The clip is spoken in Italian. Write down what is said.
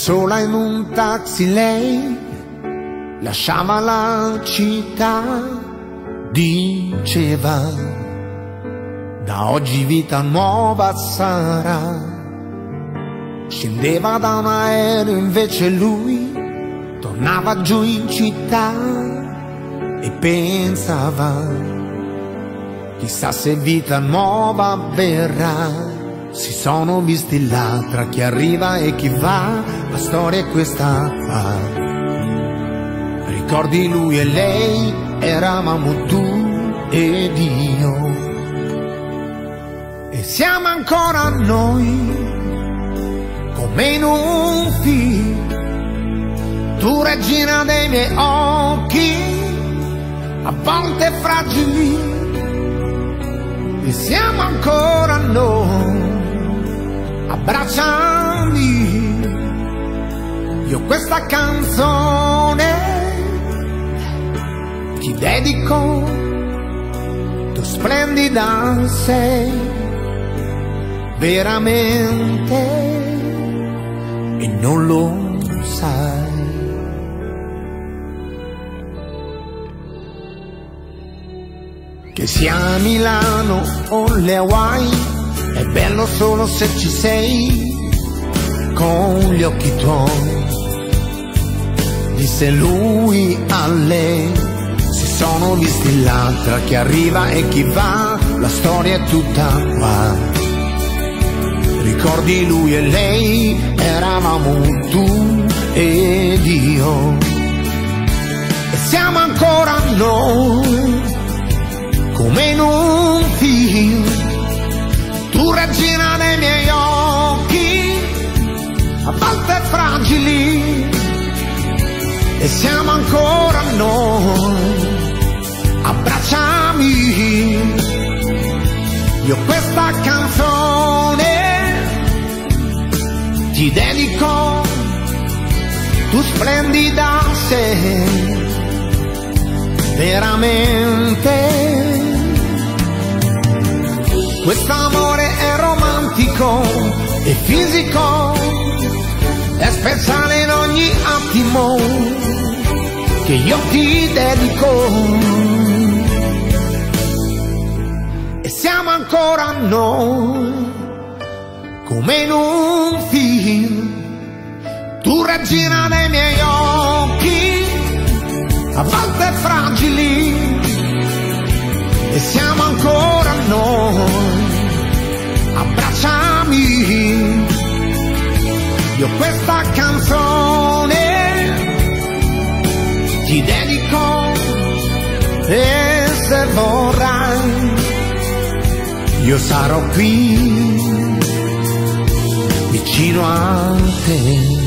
sola in un taxi lei lasciava la città, diceva da oggi vita nuova sarà. Scendeva da un aereo invece lui tornava giù in città e pensava chissà se vita nuova verrà. Si sono visti là tra chi arriva e chi va, la storia è questa qua. Ricordi lui e lei, eravamo tu ed io, e siamo ancora noi, come in un film. Tu regina dei miei occhi, a volte fragili, e siamo ancora noi. Abbracciami, io questa canzone ti dedico, tu splendida sei, veramente, e non lo sai. Che sia a Milano o le Hawaii, è bello solo se ci sei, con gli occhi tuoi, disse lui a lei. Si sono visti là tra chi arriva e chi va, la storia è tutta qua. Ricordi lui e lei, eravamo tu ed io, e siamo ancora noi, come in un film. Tu regina dei miei occhi, a volte fragili, e siamo ancora noi. Abbracciami, io questa canzone ti dedico, tu splendida sei, veramente. Quest'amore è romantico e fisico, è speciale in ogni attimo che io ti dedico, e siamo ancora noi, come in un film. Tu regina dei miei occhi, a volte fragili, e siamo ancora noi. Abbracciami, io questa canzone ti dedico, e se vorrai io sarò qui vicino a te.